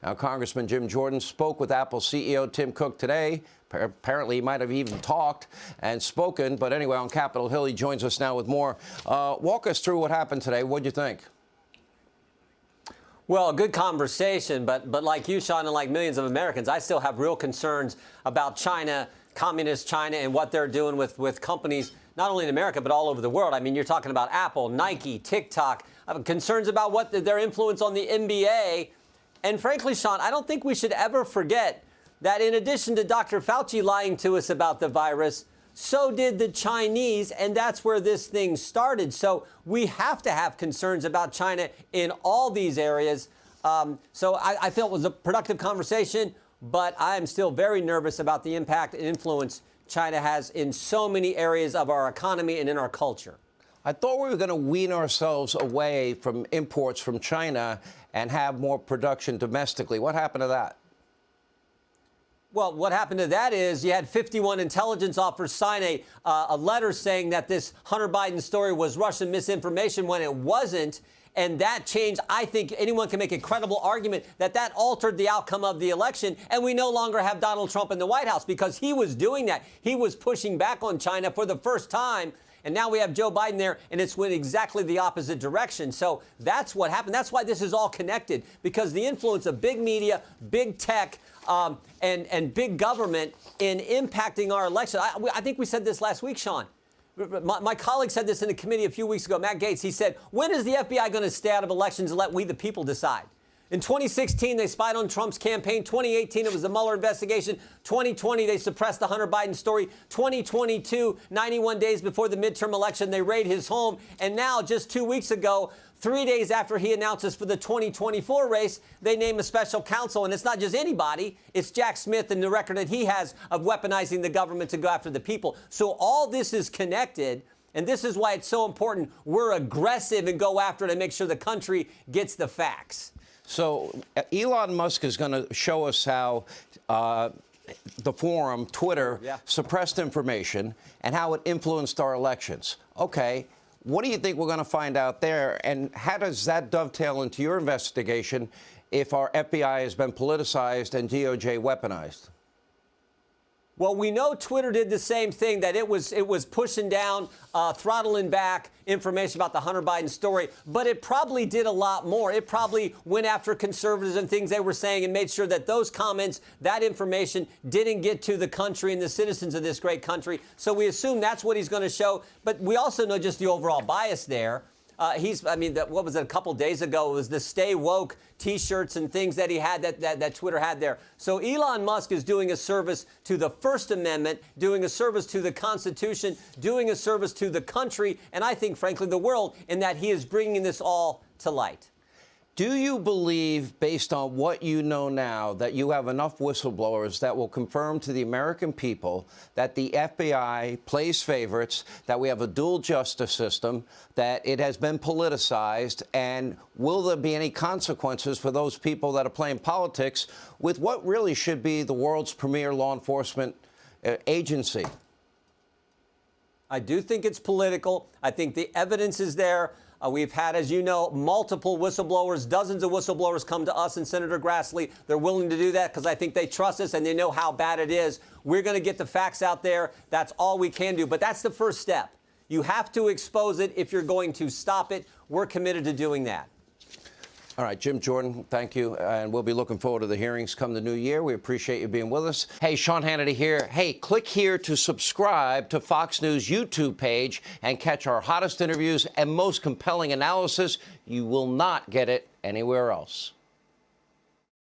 Now, Congressman Jim Jordan spoke with Apple CEO Tim Cook today. Apparently, he might have even talked and spoken. But anyway, on Capitol Hill, he joins us now with more. Walk us through what happened today. What do you think? Well, a good conversation, but like you, Sean, and like millions of Americans, I still have real concerns about China, communist China, and what they're doing with companies, not only in America, but all over the world. I mean, you're talking about Apple, Nike, TikTok. I have concerns about what their influence on the NBA. And frankly, Sean, I don't think we should ever forget that in addition to Dr. Fauci lying to us about the virus, so did the Chinese, and that's where this thing started. So we have to have concerns about China in all these areas. So I felt it was a productive conversation, but I'm still very nervous about the impact and influence China has in so many areas of our economy and in our culture. I thought we were going to wean ourselves away from imports from China and have more production domestically. What happened to that? Well, what happened to that is you had 51 intelligence officers sign a letter saying that this Hunter Biden story was Russian misinformation when it wasn't. And that changed. I think anyone can make a credible argument that that altered the outcome of the election. And we no longer have Donald Trump in the White House because he was doing that. He was pushing back on China for the first time. And now we have Joe Biden there, and it's went exactly the opposite direction. So that's what happened. That's why this is all connected, because the influence of big media, big tech, and big government in impacting our election. I think we said this last week, Sean. My colleague said this in a committee a few weeks ago, Matt Gaetz. He said, when is the FBI going to stay out of elections and let we, the people, decide? In 2016, they spied on Trump's campaign. 2018, it was the Mueller investigation. 2020, they suppressed the Hunter Biden story. 2022, 91 days before the midterm election, they raid his home. And now, just 2 weeks ago, 3 days after he announces for the 2024 race, they name a special counsel. And it's not just anybody. It's Jack Smith and the record that he has of weaponizing the government to go after the people. So all this is connected. And this is why it's so important we're aggressive and go after it and make sure the country gets the facts. So Elon Musk is going to show us how the forum, Twitter, suppressed information and how it influenced our elections. Okay, what do you think we're going to find out there? And how does that dovetail into your investigation if our FBI has been politicized and DOJ weaponized? Well, we know Twitter did the same thing, that it was pushing down, throttling back information about the Hunter Biden story. But it probably did a lot more. It probably went after conservatives and things they were saying and made sure that those comments, that information didn't get to the country and the citizens of this great country. So we assume that's what he's going to show. But we also know just the overall bias there. What was it, a couple days ago? It was the Stay Woke T-shirts and things that he had, that Twitter had there. So Elon Musk is doing a service to the First Amendment, doing a service to the Constitution, doing a service to the country, and I think, frankly, the world, in that he is bringing this all to light. Do you believe, based on what you know now, that you have enough whistleblowers that will confirm to the American people that the FBI plays favorites, that we have a dual justice system, that it has been politicized, and will there be any consequences for those people that are playing politics with what really should be the world's premier law enforcement agency? I do think it's political. I think the evidence is there. We've had, as you know, multiple whistleblowers, dozens of whistleblowers come to us and Senator Grassley. They're willing to do that because I think they trust us and they know how bad it is. We're going to get the facts out there. That's all we can do. But that's the first step. You have to expose it if you're going to stop it. We're committed to doing that. All right, Jim Jordan, thank you. And we'll be looking forward to the hearings come the new year. We appreciate you being with us. Hey, Sean Hannity here. Hey, click here to subscribe to Fox News YouTube page and catch our hottest interviews and most compelling analysis. You will not get it anywhere else.